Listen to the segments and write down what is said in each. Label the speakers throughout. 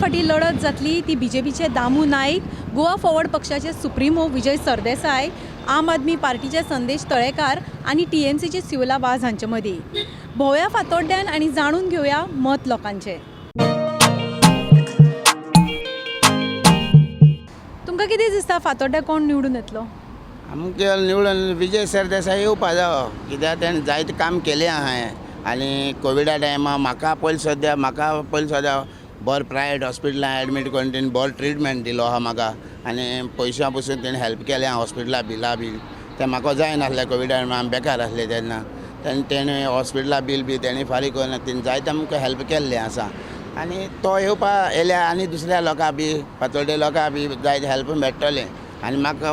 Speaker 1: फाटी लढत जातली ती बीजेपीचे दामू नाईक, गोवा फॉरवर्ड पक्षाचे सुप्रिमो विजय सरदेसाय, आम आदमी पार्टीचे संदेश तळेकार आणि टीएमसीचे सिवला वाझ हांचे मदीं. भोंवया फातोड्ड्यान आनी जाणून घेवया मत लोकांचे. तुमकां कितें दिसता फातोड्ड्या कोण निवडून येतलो?
Speaker 2: आमचे निवडून विजय सरदेसाय येवपा जावो, कित्याक ताणें जायतें काम केलें आहा. आनी कोविडा टायमार म्हाका पयलीं सद्या बरो प्रायवेट हॉस्पिटलांत एडमीट करून तेणें बरो ट्रिटमेंट दिलो आहा म्हाका. आनी पयशा पसून तेणें हेल्प केलें आहा हॉस्पिटला बिला बी. तें म्हाका जाय नासलें कोविडा टायमार हांव बेकार आसलें तेन्ना. तेणें हॉस्पिटला बील बी तेणें फारीक करून तेणें जायतें आमकां हेल्प केल्लें आसा. आनी तो येवपा येयल्यार आनी दुसऱ्या लोकांक बी फातोड्डे लोकांक बी जायतें हेल्प मेळटलें. आनी म्हाका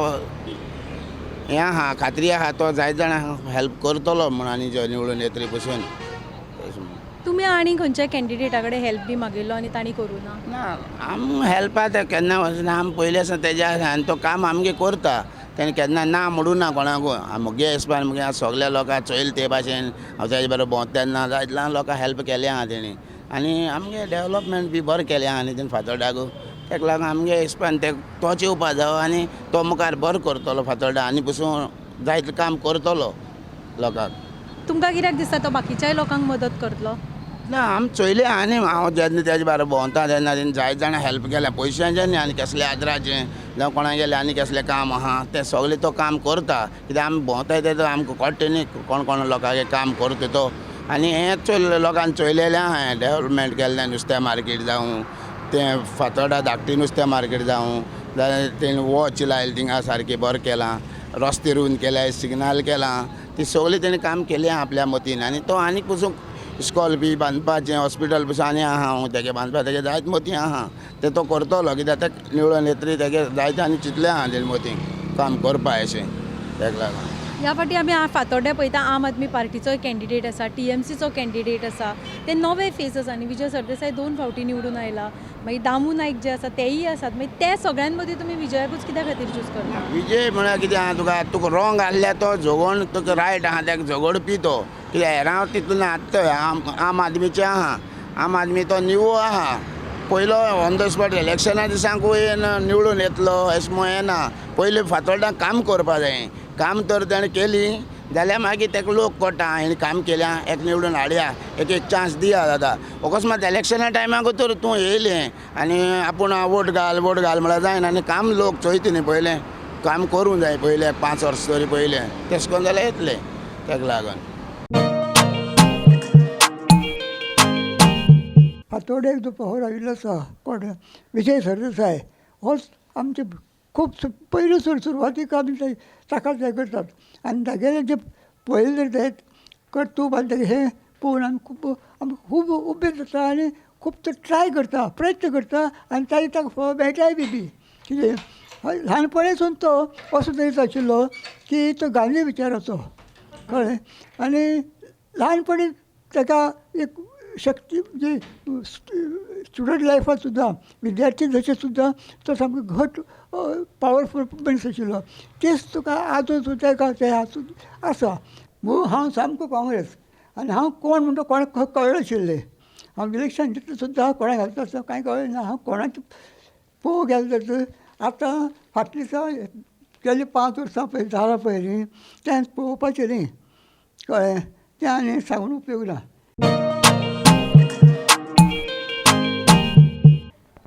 Speaker 2: हें आहा खात्री आहा तो जायत जाणांक हेल्प करतलो म्हूण आनी जो निवडून येतरी पसून.
Speaker 1: तुमी आनी खंयच्या कॅन्डिडेटा कडेन हेल्प बी मागिल्लो आनी तांणी करूं ना?
Speaker 2: ना आम हेल्पा ते केन्ना वचना. आम पयलीं आसा तेज्या आनी तो काम आमगे करता. तेणें केन्ना ना म्हणूं ना कोणाकूय. मुगे हिसपान मुगे सगल्या लोकांक चोयल ते भाशेन हांव तेजे बरोबर भोंवता तेन्ना जायतल्या लोकांक हेल्प केलें आहा तेणी. आनी आमगे डेवलॉपमेंट बी बरें केलें आहा न्ही तेणें फातोड्ड्याक. तेका लागून आमगे हिसपान ते तोच येवपा जावो आनी तो मुखार बरो करतलो फातोड्डा आनी पसून जायतें काम करतलो लोकांक.
Speaker 1: तुमकां कित्याक दिसता तो बाकीच्याय लोकांक मदत करतलो?
Speaker 2: ना आम चोयलें आहा न्ही. हांव जेन्ना तेजे बरोबर भोंवता तेन्ना तेणें जायत जाणां हेल्प केल्या पयशांचें न्ही आनी कसलें आदराचें जावं कोणा गेलें आनी कसलें काम आहा तें सगळें तो काम करता. कित्याक आमी भोंवताय तें आमकां कळटा न्ही कोण कोण लोकांक काम करता तो. आनी हें चोयलें लोकांक चोयलेलें आहा हें डेवलपमेंट केल्लें. नुस्तें मार्केट जावं तें फातोड्डा धाकटी नुस्तें मार्केट जावं जाल्यार तेणें वॉच लायलें थिंगा सारकें बरें केलां. रस्ते रुंद केले, सिग्नल केलां. ती सगळीं तेणें काम केलें आहा आपल्या मतीन. आनी तो आनीक पसून इस्कॉल बी बांदपाचें हॉस्पिटल पसून आनी आहा तेगे बांदपा तेगे जायत मतीं आहा. तें तो करतलो कित्याक तेका निवडून येतरी तेगे जायतें आनी चिंतलें आहा तेजे मतीन काम करपा अशें. तेका लागून
Speaker 1: ह्या फाटी आमी फातोड्ड्या पळयता आम आदमी पार्टीचो कॅन्डिडेट आसा, टीएमसीचो कॅन्डिडेट आसा. ते नवे फेस आनी विजय सरदेसाय 2 फावटी निवडून आयला. मागीर दामू नाईक जे आसा तेयी आसात. मागीर त्या सगळ्यां मदीं तुमी विजयाकूच कित्या खातीर चूज करता?
Speaker 2: विजय म्हळ्यार कितें आहा तुका रॉंग आहल्यार तो झगोवन तुका रायट आहा तेका झगडपी तो. कित्याक हेरां तितून आतां आम आदमीचे आहा. आम आदमी तो निवो आहा. पयलो ऑन द स्पॉट इलेक्शना दिसांकूय निवडून येतलो अशें म्हूण येना. पयलीं फातोड्ड्याक काम करपा जाय. काम तर ताणें केली जाल्यार मागीर ताका लोक कळटा हेणें काम केल्या एक निवडून हाडया एक चान्स दिया जाता. अकस्मात इलेक्शना टायमाक तर तूं येयलें आनी आपूण वोट घाल म्हळ्यार जायना. आनी काम लोक चोयता न्ही पयलें काम करूंक जाय पयलें 5 वर्सां तरी पयलें. तेशें करून जाल्यार येतलें. तेका लागून
Speaker 3: फातोड्याक जो पहर आयिल्लो आसा कोण विजय सरदेसाय होच आमचे खूब पयलीं सुरवातीक आमी ताकाच हें करतात. आनी तागेलें जें पळयलें तें कर्तूब आनी तेगे हें पळोवन आमी खूब उबे जाता आनी खूब तो ट्राय करता प्रयत्न करता आनी ताका फळ मेळटाय बी. कितें ल्हानपणीसून तो असो तरेचो आशिल्लो की तो गांधी विचाराचो कळ्ळें. आनी ल्हानपणी ताका एक शक्ती म्हणजे स्टुडंट लायफांत सुद्दां विद्यार्थी जशें सुद्दां तो सामको घट पावरफूल मनीस आशिल्लो. तेच तुका आजून सुद्दां तें हातूंत आसा. म्हणून हांव सामको काँग्रेस. आनी हांव कोण म्हणटा कोणाक कळनाशिल्लें. हांव इलेक्शन दिता सुद्दां कोणाक घालता आसतना कांय कळ्ळें ना. हांव कोणाक पळोवंक गेलो तर आतां फाटलीं गेलीं 5 वर्सां पयलीं जालां पळय न्ही तें पळोवपाचें न्ही कळ्ळें. तें आनी सांगून उपयोग ना.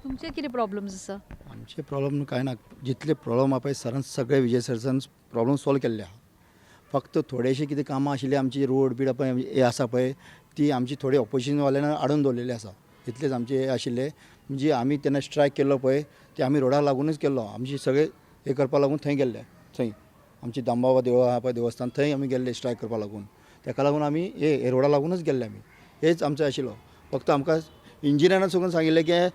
Speaker 1: तुमचे कितें प्रॉब्लम्स आसा?
Speaker 4: आमचे प्रॉब्लेम कांय ना. जितले प्रॉब्लेम आहा पळय सरान सगळे विजय सरसान प्रॉब्लेम सॉल्व केल्ले आहा. फक्त थोडेशे कितें कामां आशिल्ली आमची रोड बीड पळय हे आसा पळय ती आमची थोडी ऑपोजिशन वाल्यान आडून दवरलेली आसा. इतलेच आमचे हे आशिल्ले. म्हणजे आमी तेन्ना स्ट्रायक केल्लो पळय ते आमी रोडाक लागूनच केल्लो. आमचे सगळे हे करपा लागून थंय गेल्ले. थंय आमची दामबाबा देवळा आहा पळय देवस्थान थंय आमी गेल्ले स्ट्रायक करपा लागून. ताका लागून आमी हे रोडा लागूनच गेल्ले आमी. हेच आमचो आशिल्लो. फक्त आमकां इंजिनियरान सगळें सांगिल्लें की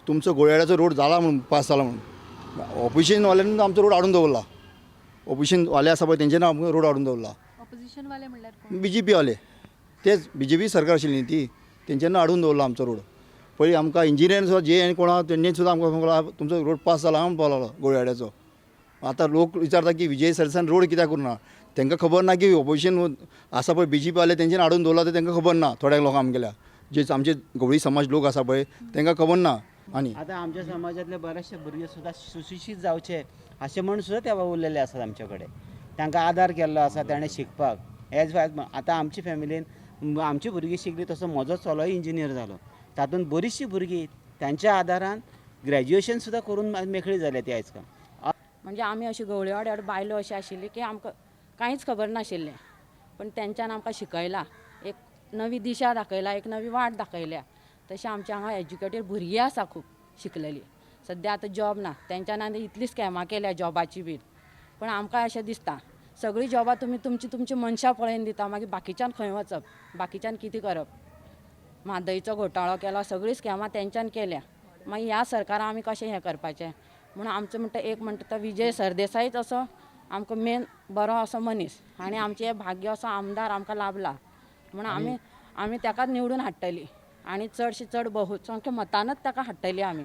Speaker 4: तुमचो गोळ्याचो रोड जाला म्हणून पास जाला म्हणून. ऑपोजिशन वाल्यान आमचो रोड हाडून दवरला. ऑपोजिशन वाले आसा पळय तेंच्यानी आमकां रोड हाडून दवरला.
Speaker 1: ऑपोजिशन वाले म्हणल्यार
Speaker 4: BJP वाले तेच BJP सरकार आशिल्ली ती तेंच्यानी हाडून दवरला आमचो रोड. पळय आमकां इंजिनियर सुद्दां जे आनी कोणा तेंणी सुद्दां आमकां सांगला तुमचो रोड पास जाला म्हणून लागलो गोळ्याड्याचो. आतां लोक विचारता की विजय सरसान रोड कित्याक करूना. तांकां खबर ना की ऑपोजिशन आसा पळय BJP वाले तेंच्यानी हाडून दवरला ते तांकां खबर ना. थोड्या लोकांक आमगेल्या जे आमचे गवळी समाज लोक आसा पळय तांकां खबर ना. आनी
Speaker 5: आता आमच्या समाजातले बरेचसे भुरगे सुद्धा सुशिक्षीत जावचे असे म्हणून सुद्धा ते उरलेले असतात आमच्याकडे. तांकां आदार केल्लो आसा ताणें शिकपाक. एज आतां आमची फॅमिलीन आमची भुरगीं शिकली तसो म्हजो चलोय इंजिनियर जालो. तातूंत बरीचशीं भुरगीं तांच्या आदारान ग्रॅज्युएशन सुद्धा करून मेकळी जाल्या ती आयज काल.
Speaker 6: म्हणजे आमी अशी गवळेवाड्यार बायलो अशी आशिल्ली की आमकां कांयच खबर नाशिल्लें, पण तेंच्यान आमकां शिकयला, एक नवी दिशा दाखयला, एक नवी वाट दाखयल्या. तशें आमच्या हांगा एज्युकेटेड भुरगीं आसा खूब शिकलेलीं. सद्या आतां जॉब ना, तेंच्यान आनी इतली स्कॅमां केल्या जॉबाची बी. पण आमकां अशें दिसता सगळीं जॉबां तुमी तुमची मनशां पळयन दिता, मागीर बाकीच्यान खंय वचप, बाकीच्यान कितें करप. म्हादईचो घोटाळो केला, सगळीं स्कॅमां तेंच्यान केल्या. मागीर ह्या सरकारान आमी कशें हें करपाचें म्हणून आमचो म्हणटा एक म्हणटा तो विजय सरदेसायच असो आमकां मेन बरो असो मनीस, आनी आमचें हें भाग्य असो आमदार आमकां लाभला म्हणून आमी ताकाच निवडून हाडटलीं आनी चडशी चड बहुसंख्य मतानच ताका हाडटलीं आमी.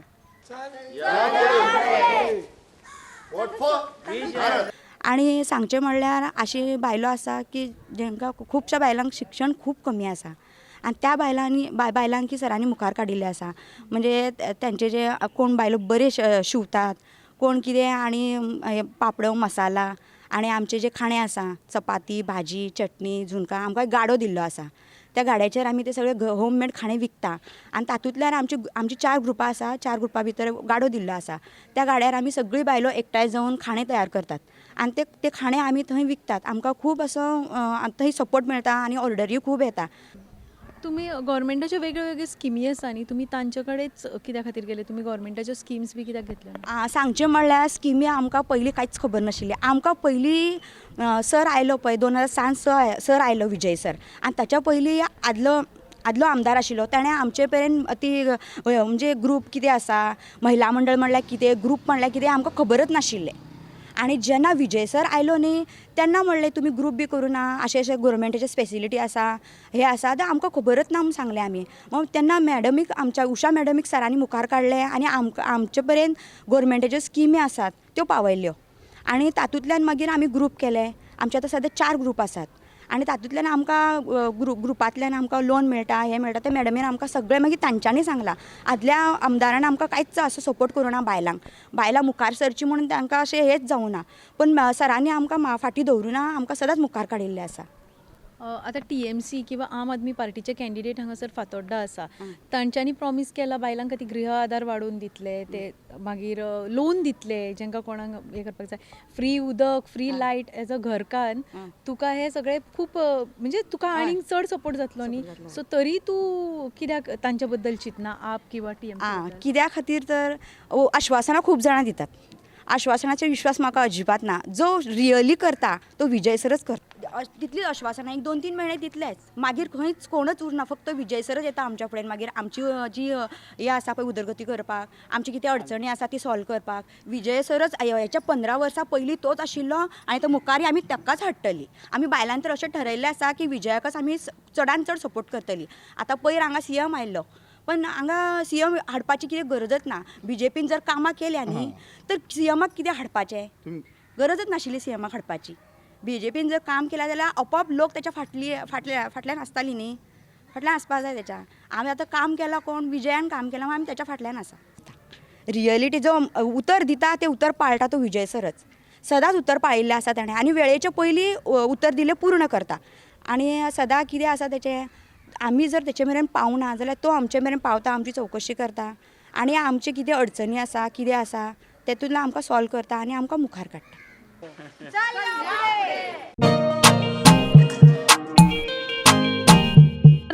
Speaker 7: आणि सांगचें म्हणल्यार अशी बायलो आसा की जेंकां खुबश्या बायलांक शिक्षण खूब कमी आसा आनी त्या बायलांक सरांनी मुखार काडिल्ले आसा. म्हणजे तेंचे जे कोण बायलो बरे शिवतात, कोण कितें आनी पापडो मसाला आनी आमचे जे खाणें आसा चपाती भाजी चटणी झुणका आमकां गाडो दिल्लो आसा. त्या गाड्याचेर आमी ते सगळे होम मेड खाणें विकता आनी तातूंतल्यान आमची 4 ग्रुपां आसा. 4 ग्रुपां भितर गाडो दिल्लो आसा. त्या गाड्यार आमी सगळीं बायलो एकठांय जावन खाणें तयार करतात आनी ते खाणें आमी थंय विकतात. आमकां खूब असो थंय सपोर्ट मेळटा आनी ऑर्डरी खूब येता.
Speaker 1: तुम्ही गव्हर्मेंटाच्यो वेगळ्यो वेगळ्यो स्किमी आसा न्ही, तुमी तांचे कडेच कित्या खातीर गेले? तुमी गव्हर्मेंटाच्यो स्किम्स बी कित्याक घेतल्या?
Speaker 7: सांगचें म्हणल्यार स्किमी आमकां पयलीं कांयच खबर नाशिल्ली. आमकां पयलीं सर आयलो पळय 2007 सर आयलो विजय सर, आनी ताच्या पयलीं आदलो आमदार आशिल्लो ताणें आमचे पर्यंत ती म्हणजे ग्रूप कितें आसा, महिला मंडळ म्हणल्यार कितें, ग्रूप म्हणल्यार कितें आमकां खबरच नाशिल्लें. आनी जेन्ना विजय सर आयलो न्ही तेन्ना म्हणलें तुमी ग्रूप बी करूं ना, अशें गव्हर्मेंटाचे स्पेसिलिटी आसा हे आसा, तें आमकां खबरच ना म्हूण सांगलें आमी. मग तेन्ना मॅडमीक आमच्या उशा मॅडमीक सरांनी मुखार काडलें आनी आमचे पर्यंत गव्हर्मेंटाच्यो स्किमी आसात त्यो पावयल्यो आनी तातूंतल्यान मागीर आमी ग्रूप केले. आमचे आतां सद्या 4 ग्रूप आसात आनी तातूंतल्यान आमकां ग्रुपांतल्यान आमकां लोन मेळटा, हें मेळटा. ते मॅडमीन आमकां सगळें मागीर तांच्यांनी सांगलां. आदल्या आमदारान आमकां कांयच असो सपोर्ट करूं ना बायलां मुखार सरची म्हणून तांकां अशें हेंच जावं ना. पण सरांनी आमकां फाटीं दवरूं ना, आमकां सदांच मुखार काडिल्लें आसा.
Speaker 1: आता TMC किंवा आम आदमी पार्टीचे कॅन्डिडेट हांगासर फातोड्डा आसा, तांच्यांनी प्रॉमिस केला बायलांक खातीर गृह आधार वाडोवन दितले, ते मागीर लोन दितले जेंकां कोणाक हें करपाक जाय, फ्री उदक, फ्री लायट एज अ घरकान. तुका हे सगळे खूब म्हणजे तुका आनीक चड सपोर्ट जातलो न्ही. सो तरी तूं कित्याक तांच्या बद्दल चिंतना आप किंवा TMC?
Speaker 7: कित्या खातीर तर आश्वासनां खूब जाणां दितात. आश्वासनाचेर विश्वास म्हाका अजिबात ना. जो रियली करता तो विजय सरच करता. तितलीच आश्वासनां 1-2-3 महिने तितलेच, मागीर खंयच कोणच उरना. फक्त विजय सरच येता आमच्या फुडें. मागीर आमची जी हें आसा पळय उदरगती करपाक, आमची कितें अडचणी आसा ती सॉल्व करपाक विजय सरच. हेच्या 15 वर्सां पयलीं तोच आशिल्लो आनी तो मुखारी आमी ताकाच हाडटली. आमी बायलांनी तर अशें ठरयल्लें आसा की विजयाकच आमी चडांत चड सपोर्ट करतली. आतां पयर हांगा CM आयिल्लो, पण हांगा CM हाडपाची कितें गरजच ना. BJPन जर कामां केल्या न्ही तर CMक कितें हाडपाचें? गरजच नाशिल्ली CMक हाडपाची. BJPन जर काम केलें जाल्यार आपोआप लोक तेच्या फाटल्यान आसतालीं न्ही. फाटल्यान आसपाक जाय तेच्या. आमी आतां काम केलां कोण? विजयान काम केलां, आमी तेच्या फाटल्यान आसा. रियलिटी जो उतर दिता तें उतर पाळटा तो विजय सरच. सदांच उतर पाळिल्लें आसा ताणें आनी वेळेचे पयलीं उतर दिलें पूर्ण करता. आनी सदां कितें आसा तेचें, आमी जर तेचे मेरेन पावना जाल्यार तो आमचे मेरेन पावता, आमची चवकशी करता आनी आमचे कितें अडचणी आसा कितें आसा तेतूंतल्यान आमकां सॉल्व करता आनी आमकां मुखार काडटा.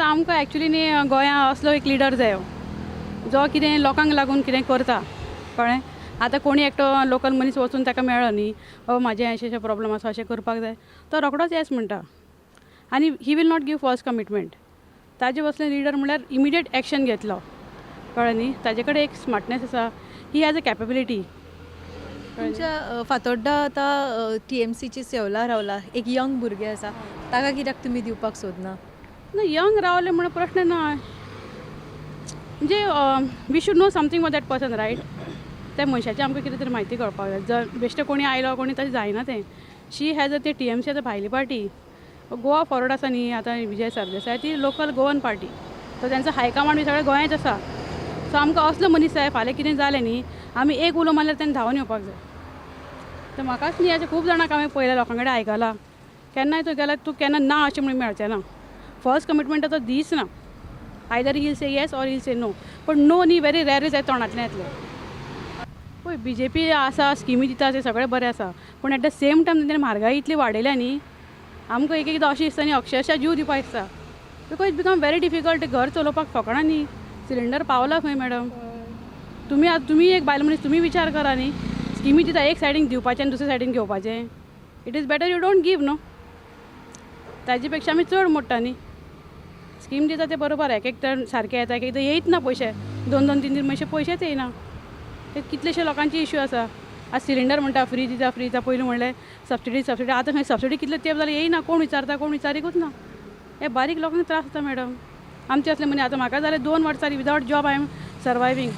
Speaker 8: आमकां एक्चुली न्ही गोंयांत असलो एक लिडर जायो जो कितें लोकांक लागून कितें करता, कळ्ळें. आतां कोणी एकटो लोकल मनीस वचून ताका मेळ्ळो न्ही, म्हाजें अशें प्रॉब्लम आसा, अशें करपाक जाय, तो रोखडोच येस म्हणटा आनी he will not give false commitment. ताजे वसले लिडर म्हणल्यार इमिडिएट एक्शन घेतलो, कळ्ळें न्ही. ताजे कडेन एक स्मार्टनेस आसा, ही हॅज अ कॅपेबिलिटी.
Speaker 1: तुमच्या फातोड्डा आतां TMCची सेवला रावला, एक यंग भुरगे आसा, ताका कित्याक तुमी दिवपाक सोदना?
Speaker 8: ना, यंग रावले म्हणून प्रश्न ना. म्हणजे we should know something about that person, right. त्या मनशाची आमकां कितें तरी म्हायती कळपाक जाय. जर बेश्टे कोणी आयलो कोणी तशें जायना तें. शी हॅज ते TMC आतां भायली पार्टी. गोवा फॉरवर्ड आसा न्ही आतां विजय सरदेसाय, ती लोकल गोवन पार्टी. तो तेंचो हायकमांड बी सगळें गोंयांच आसा. सो आमकां असलो मनीस जाय फाल्यां कितें जालें न्ही आमी एक उलो मारल्यार तेन्ना धांवन येवपाक जाय. तर म्हाकाच न्ही अशें खूब जाणांक हांवें पळयल्या लोकां कडेन आयकलां केन्नाय तूं गेल्यार तूं केन्ना ना अशें म्हणून मेळचें ना. फर्स्ट कमिटमेंटाचो दीस ना. Either he'll say yes or he'll say no. पण नो न्ही व्हेरी रॅरच आहे तोंडांतल्यान येतलें. पळय BJP आसा स्किमी दिता तें सगळें बरें आसा पूण एट द सेम टायम तेणें म्हारगाय इतली वाडयल्या न्ही आमकां एक एकदां अशें दिसता न्ही अक्षरशा जीव दिवपाक दिसता. Because it become very difficult घर चलोवपाक फकाणां न्ही. सिलिंडर पावला खंय मॅडम. तुमी एक बायल मनीस तुमी विचार करा न्ही स्किमी दिता एक सायडीन दिवपाचें आनी दुसरे सायडीन घेवपाचें. It is better you don't give न्हू. ताजे पेक्षा आमी चड मोडटा न्ही. स्कीम दिता तें बरोबर एक तर सारकें येता एक एकदां येयत ना पयशे 2-2, 3-3 म्हयने पयशेच येयना. ते कितलेशे लोकांचे इश्यू आसा. आज सिलिंडर म्हणटा फ्री दिता पयलीं म्हणलें सबसिडी आतां खंय सबसिडी कितले तेंप जाल्यार येयना. कोण विचारता कोण विचारीकूच ना. हे बारीक लोकांक त्रास जाता मॅडम. आमचे असले मनीस आतां म्हाका जाल्यार 2 वर्सां without job I am surviving.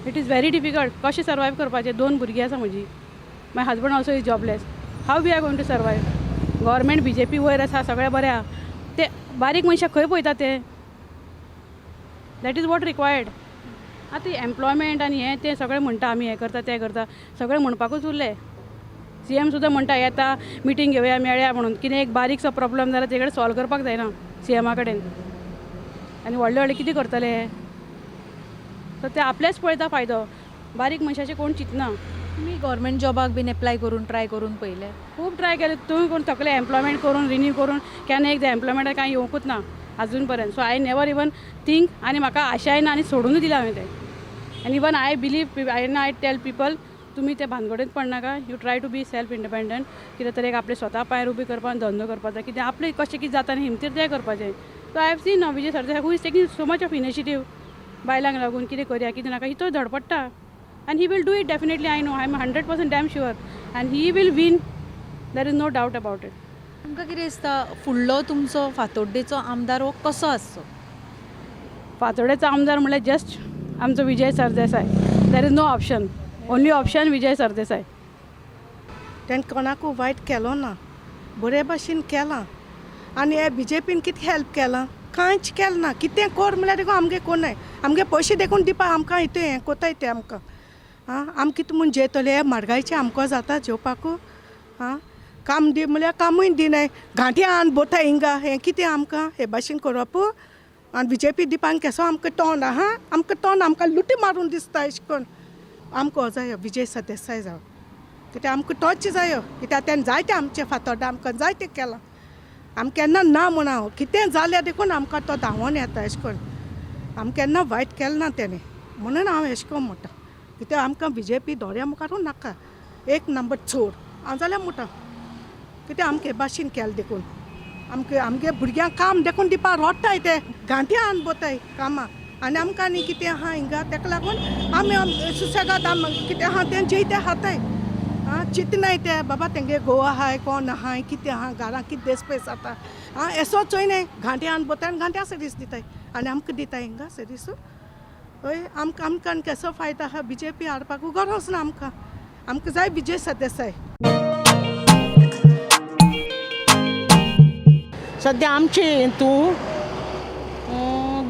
Speaker 8: It is very difficult. कशें सर्वायव करपाचें. 2 भुरगीं आसा म्हजी. My husband also is jobless. How we are going to survive. Government BJP वयर आसा सगळें बरें आहा. ते बारीक मनशाक खंय पळयता ते. That is what required. आतां एम्प्लॉयमेंट आनी हें तें सगळें म्हणटा आमी हें करता तें करता सगळें म्हणपाकूच उरलें. CM सुद्दां म्हणटा येता मिटींग घेवया मेळया म्हणून. कितें एक बारीकसो प्रॉब्लम जाल्यार तेकडे सॉल्व करपाक जायना CM कडेन. आनी व्हडले कितें करतले. सो ते आपलेच पळयता फायदो. बारीक मनशाचें कोण चिंतना.
Speaker 1: तुमी गव्हर्मेंट जॉबाक बीन एप्लाय करून ट्राय करून पळयलें.
Speaker 8: खूब ट्राय केलें. तुवें कोण तकलें एम्प्लॉयमेंट करून रिन्यू करून केन्ना एकदां एम्प्लॉयमेंटाक कांय येवंकूच ना अजून पर्यंत. So I never even think आनी म्हाका आशाय ना आनी सोडूनच दिलें हांवें तें. आनी even I believe I tell people तुमी ते भानगडीत पडनाका. You try to be self independent. कितें तरी एक आपले स्वता पांयार उबी करपाक धंदो करपाचो. कितें आपलें कशें कितें जाता न्ही हिमतीर तें करपाचें. सो आय हॅव सीन ना Vijay Sardesai who is taking so much of initiative. बायलांक लागून कितें करया कितें नाका ही तो धडपडटा. And he will do it definitely. I know. I am 100% damn sure. And he will win. There is no doubt about it.
Speaker 1: तुमकां कितें दिसता फुडलो तुमचो फातोड्डेचो आमदार हो कसो आसचो.
Speaker 8: फातोड्डेचो आमदार म्हणल्यार जस्ट आमचो Vijay Sardesai. There is no option. Only option Vijay Sardesai.
Speaker 9: तेणें कोणाकूय वायट केलो ना. बरे भाशेन केलां. आनी हे BJPन कितें हेल्प केलां कांयच केलें ना. कितें कर म्हळ्यार देखून आमगे कोनाय. आमगे पयशे देखून दिवपा आमकां हितूं हें कोताय ते आमकां. आम कितें म्हूण जेतले हे म्हारगायचे आमकां जाता जेवपाकू. काम दी म्हळ्यार कामूय दिनाय. घांटी आन बोताय हिंगा हें कितें आमकां हे भाशेन करप. आनी BJP दिवपाक केसो आमकां तोंड आहा. आमकां लुटी मारून दिसता अशें करून. आमकां हो जायो विजय सरदेसाय जावं. कित्याक आमकां तोच जायो. कित्याक तेणें जायतें आमचें फातोड्डा आमकां जायतें केलां. आमी केन्ना ना म्हणा कितें जाल्यार देखून आमकां तो धांवोन येता अशें करून. आमी केन्ना वायट केलें ना तेणें म्हणून हांव अशें करून म्हणटा. कित्याक आमकां BJP दोऱ्या मुखारूच नाका. 1 नंबर चोर हांव जाल्यार म्हणटा. कित्याक आमकां हे भाशेन केलें देखून आमगे भुरग्यांक काम देखून दिवपा रोडटाय ते घांटी आन बोताय कामां. आनी आमकां न्ही कितें आहा हिंगा तेका लागून आमी सुसेगाद कितें आहा तें जेयते खाताय. चिंतनाय ते बाबा तेंगे घोव आहाय कोण आहाय कितें आहा घरां कितें देसपेस जाता. एसो चोयनाय घांटी आन बोताय आनी घांट्या सर्वीस दिताय आनी आमकां दिताय हिंगा सर्वीस. हय आमकां केसो फायदो आहा BJP हाडपाक गरज ना आमकां जाय विजय सरदेसाय.
Speaker 10: सद्या आमचे हितून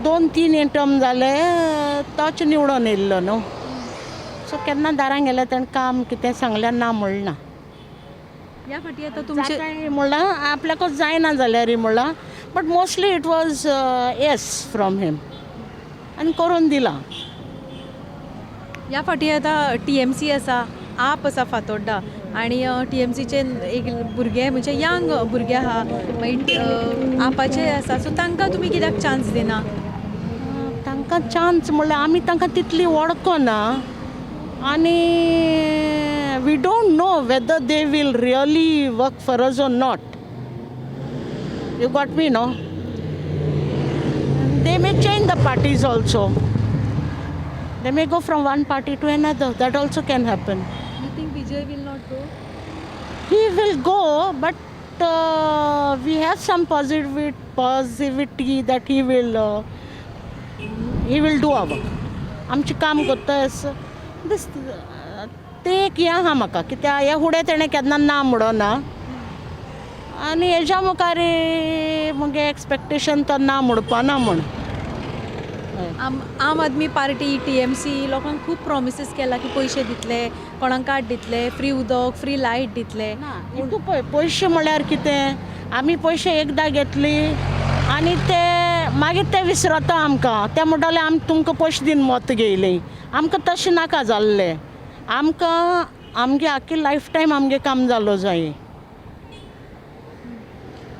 Speaker 10: 2-3 टर्म जाले तोच निवडून येयल्लो न्हू. सो केन्ना दारां गेल्यार तेणें काम कितें सांगल्यार ना म्हणना.
Speaker 1: ह्या फाटी आतां तुमचे
Speaker 10: जाताय म्हणलां आपल्याकूच जायना जाल्यार म्हणलां. But mostly it was yes from him आनी करून दिलां.
Speaker 1: ह्या फाटी आतां TMC आसा आप आसा फातोड्डा आनी TMCचे एक भुरगे म्हणजे यंग भुरगे आहा मागीर आपाचे आसा. सो तांकां तुमी कित्याक चान्स दिना.
Speaker 10: तांकां चान्स म्हणल्यार आमी तांकां तितली वळखना आनी we don't know whether they will really work for us or not. You got me no. They may change the parties also. They may go from one party to another. That also can happen.
Speaker 1: You think Vijay will not go?
Speaker 10: He will go, but we have some positivity that he will do our work. आमचें काम करता दिस तें एक हें आहा म्हाका कित्याक ह्या फुडें तेणें केन्ना ना म्हणना आनी हेज्या मुखार मुगे एक्सपेक्टेशन तो ना म्हणपाना म्हण.
Speaker 1: आम आदमी पार्टी TMC लोकांक खूब प्रॉमिसीस केला की पयशे दितले, कोणाक कार्ड दितले, फ्री उदक, फ्री लायट दितले.
Speaker 10: तूं पळय पयशे म्हळ्यार कितें, आमी पयशे एकदां घेतली आनी ते मागीर ते विसरता आमकां. ते म्हणटाले आमी तुमकां पयशे दिन मत घेयली. आमकां तशें नाका जाल्लें. आमकां आमगे आख्खी लायफ टायम आमगे काम जालो जाय.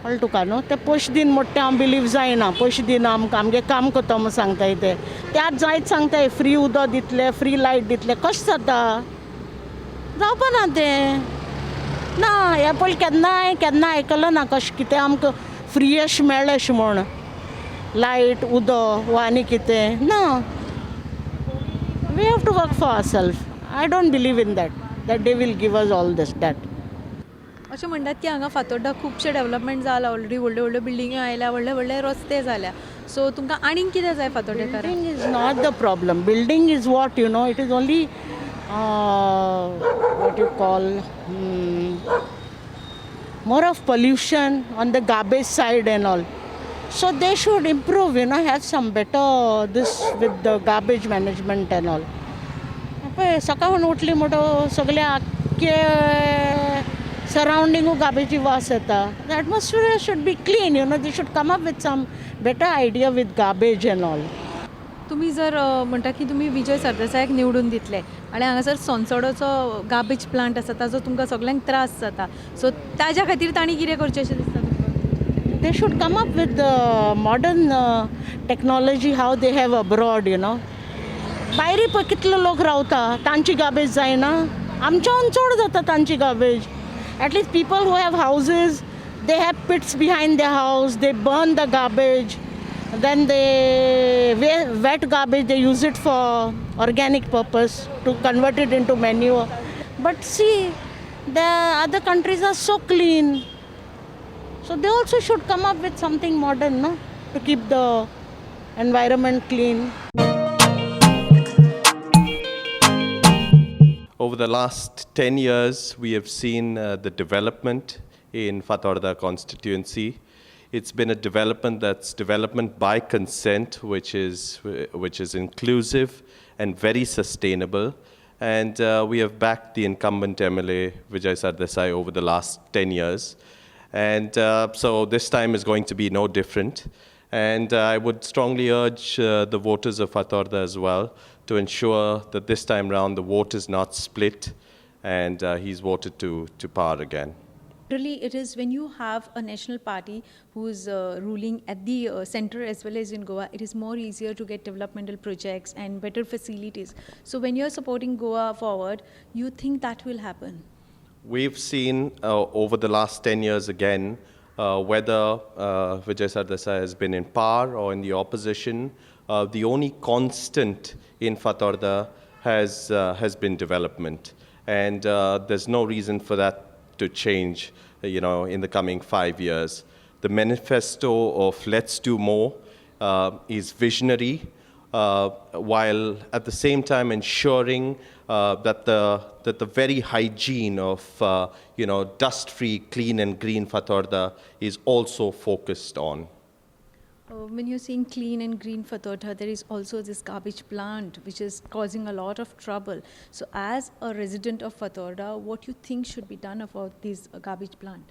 Speaker 10: कळ्ळें तुका न्हू, ते पयशे दिन म्हणटा ते हांव बिलीव जायना. पयशे दिन आमकां आमगे काम कोतो म्हूण सांगताय ते आज जायत सांगताय फ्री उदक दितले, फ्री लायट दितले. कशें जाता, जावपा ना तें. ना हे पयलीं केन्ना आयकलां ना कशें कितें आमकां फ्री अशें मेळ्ळें अशें म्हूण, लायट उदक वा आनी कितें ना. We have to work for our self. I don't believe in that they will give us all this that.
Speaker 1: अशें म्हणटात की हांगा फातोड्डा खुबशे डेव्हलपमेंट जाला ऑलरेडी, व्हडल्यो व्हडल्यो बिल्डिंग्यो आयल्या, व्हडले व्हडले रस्ते जाल्या. सो तुमकां आनीक कितें जाय फातोड्डेकारांक?
Speaker 10: Building is not the problem. Building is what, you know, it is only what you call more of pollution on the garbage side and all. So they should improve, you know, have some better this with the garbage management and all. पळय सकाळून उठली म्हणटो सगळे आख्खे सरावंडिंगू गार्बेजी वास येता. The atmosphere should be clean, you know, they should come up with some better idea with garbage and all.
Speaker 1: तुम्ही जर म्हणटा की तुम्ही विजय सरदेसायाक निवडून दितले आनी हांगासर सोनसोडोचो गार्बेज प्लांट आसा ताजो तुमकां सगळ्यांक त्रास जाता, सो ताज्या खातीर तांणी कितें करचें अशें दिसता तुमकां?
Speaker 10: They should come up with the modern technology how they have abroad, you know. भायरी पळय कितले लोक रावता, तांची गार्बेज जायना, आमच्यान चड जाता तांची garbage. At least people who have houses, they have pits behind their house, they burn the garbage, then they wet garbage, they use it for organic purpose to convert it into manure. But see, the other countries are so clean. So they also should come up with something modern, no? To keep the environment clean.
Speaker 11: Over the last 10 years, we have seen the development in Fatorda constituency. It's been a development that's development by consent, which is inclusive and very sustainable. And we have backed the incumbent MLA Vijay Sardesai over the last 10 years. And so this time is going to be no different. And I would strongly urge the voters of Fatorda as well to ensure that this time round the vote is not split and he's voted to power again.
Speaker 1: Really, it is when you have a national party who is ruling at the center as well as in Goa, it is more easier to get developmental projects and better facilities. So when you're supporting Goa forward, you think that will happen?
Speaker 11: We've seen over the last 10 years again, whether Vijay Sardesai has been in power or in the opposition, the only constant in Fatorda has been development. And there's no reason for that to change, you know, in the coming 5 years. The manifesto of Let's Do More is visionary, while at the same time ensuring that the very hygiene of you know, dust-free, clean and green Fatorda is also focused on.
Speaker 1: When you're saying clean and green Fatorda, there is also this garbage plant which is causing a lot of trouble. So as a resident of Fatorda, what you think should be done about this garbage plant?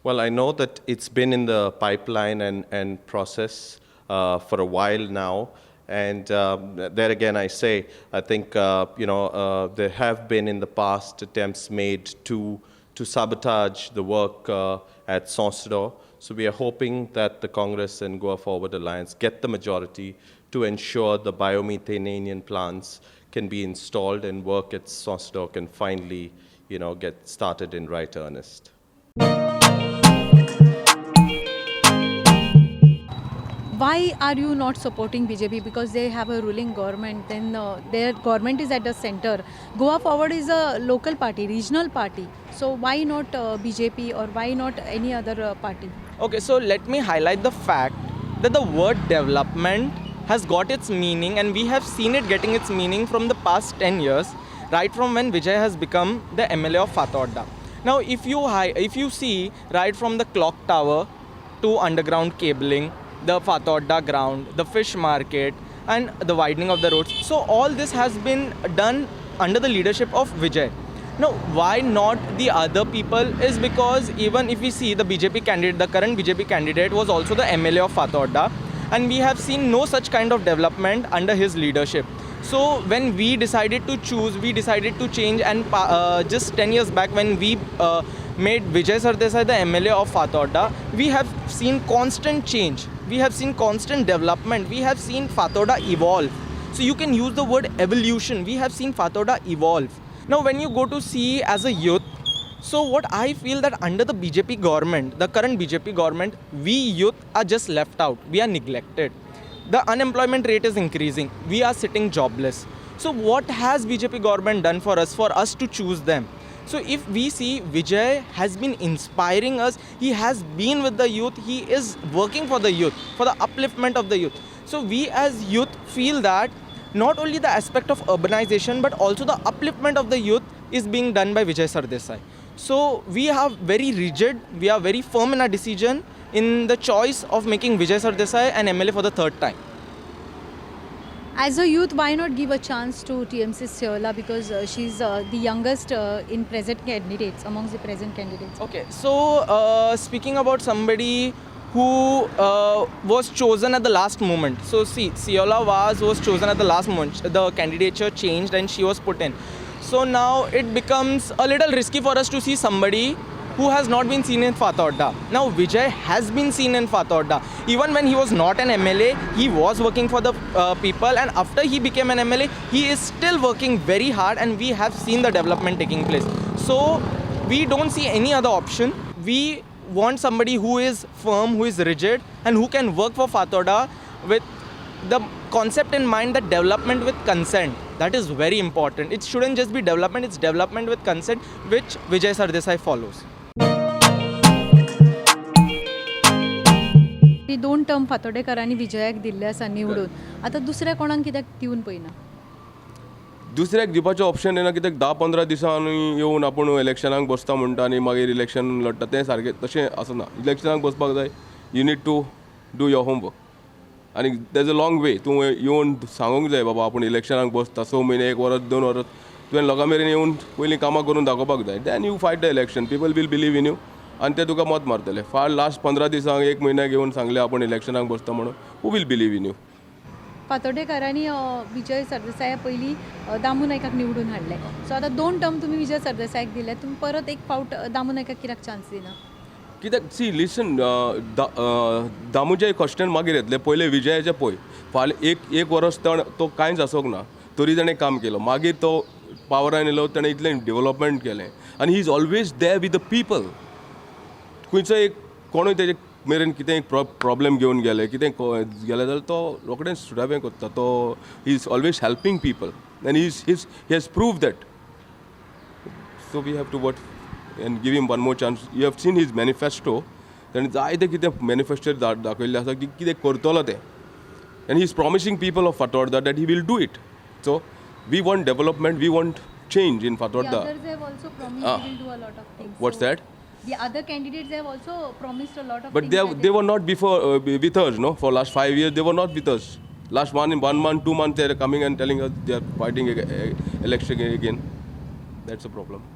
Speaker 11: Well, I know that it's been in the pipeline and process for a while now. And there again, I say, I think, you know, there have been in the past attempts made to sabotage the work at Sonsudo. So we are hoping that the Congress and Goa Forward Alliance get the majority to ensure the biomethane plants can be installed and work at Sonsudo can finally, you know, get started in right earnest.
Speaker 1: Why are you not supporting BJP? Because they have a ruling government, then their government is at the center. Goa Forward is a local party, regional party. So why not BJP or why not any other party?
Speaker 12: Okay, so let me highlight the fact that the word development has got its meaning, and we have seen it getting its meaning from the past 10 years, right from when Vijay has become the MLA of Fatorda. Now, if you see right from the clock tower to underground cabling, the Fatorda ground, the fish market, and the widening of the roads. So all this has been done under the leadership of Vijay. Now, why not the other people is because even if we see the BJP candidate, the current BJP candidate was also the MLA of Fatorda, and we have seen no such kind of development under his leadership. So when we decided to choose, we decided to change, and just 10 years back when we made Vijay Sardesai the MLA of Fatorda, we have seen constant change. We have seen constant development. We have seen Fatorda evolve. So you can use the word evolution. We have seen Fatorda evolve. Now when you go to see as a youth, so what I feel that under the BJP government, the current BJP government, we youth are just left out. We are neglected. The unemployment rate is increasing. We are sitting jobless. So what has BJP government done for us to choose them? So if we see Vijay has been inspiring us, he has been with the youth, he is working for the youth, for the upliftment of the youth. So we as youth feel that not only the aspect of urbanization but also the upliftment of the youth is being done by Vijay Sardesai. So we are very rigid, we are very firm in our decision in the choice of making Vijay Sardesai an MLA for the third time.
Speaker 1: As a youth, why not give a chance to TMC Siola, because she's the youngest in present candidates, amongst the present candidates?
Speaker 12: Okay, so speaking about somebody who was chosen at the last moment. So see, Siola was chosen at the last moment. The candidature changed and she was put in. So now it becomes a little risky for us to see somebody who has not been seen in Fatorda. Now Vijay has been seen in Fatorda. Even when he was not an MLA, he was working for the people, and after he became an MLA, he is still working very hard, and we have seen the development taking place. So we don't see any other option. We want somebody who is firm, who is rigid, and who can work for Fatorda with the concept in mind that development with consent. That is very important. It shouldn't just be development, it's development with consent, which Vijay Sardesai follows.
Speaker 1: दोन term फातोडेकरांनी विजयाक दिल्ले आसा निवडून. आतां दुसऱ्या कोणाक कित्याक दिवन पळयना?
Speaker 13: दुसऱ्याक दिवपाचें ऑप्शन येना, कित्याक 10-15 दिसांनी येवन आपूण इलेक्शनाक बसता म्हणटा आनी मागीर इलेक्शन लडटा, तें सारकें तशें आसना. इलेक्शनाक बसपाक जाय, you need to do your homework, आनी देज अ लॉंग वे. तूं येवन सांगूंक जाय बाबा आपूण इलेक्शनाक बसता, 6 म्हयने, 1 वर्स, 2 वर्स तुवें लोकां मेरेन येवन पयलीं कामां करून दाखोवपाक जाय. Then you fight the election, people will believe in you आनी ते तुका मत मारतले. लास्ट 15 दिसांक 1 म्हयन्याक येवन सांगलें आपूण इलेक्शनाक बसता म्हणून, हू वील बिलीव इन यू?
Speaker 1: फातोडेकरांनी विजय सरदेसाया पयलीं दामू नायकाक निवडून हाडले. सो आतां 2 टर्म तुमी विजय सरदेसायाक दिले, तुमी परत एक फावट दामू नायकाक कित्याक चान्स दिना?
Speaker 13: कित्याक सी लिसन, दामूचे क्वेश्चन मागीर येतले, पयले विजयाचे पळय. फाल्यां एक वर्स तो कांयच आसोंक ना, तरी ताणें काम केलो. मागीर तो पावरान येयलो, ताणें इतलें डेवलपमेंट केलें, आनी ही is always there with the people. खंयचो एक कोणूय तेजे मेरेन कितें एक प्रॉब्लेम घेवन गेले, कितें गेले जाल्यार तो रोखडेंच सुटावें करता. तो he is always helping people, आनी he has prove that. So we have to work and give him one more chance. You have seen his manifesto, ताणें जायते कितें मॅनिफेस्टोर दाखयल्लें आसा की कितें करतलो तें, and he is promising people of Fatorda that he will do it. So we want development, we want change in Fatorda.
Speaker 1: The others have also promised they will do a lot of things.
Speaker 13: What's that?
Speaker 1: The other candidates have also promised a lot of
Speaker 13: But
Speaker 1: things.
Speaker 13: they were not before with us, no? For last 5 years they were not with us. Last 1 month, 2 months they are coming and telling us they are fighting election again. That's a problem.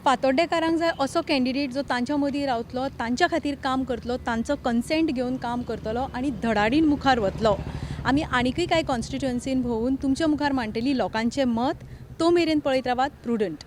Speaker 1: फातोड्डेकारांक जाय असो candidate जो तांच्या मदीं रावतलो, तांच्या खातीर काम करतलो, तांचो कन्सेंट घेवन काम करतलो आनी धडाडीन मुखार वतलो. आमी आनीकय कांय कॉन्स्टिट्युएन्सीन भोंवून तुमच्या मुखार मांडटली लोकांचें मत. तो मेरेन पळयत रावात प्रुडंट.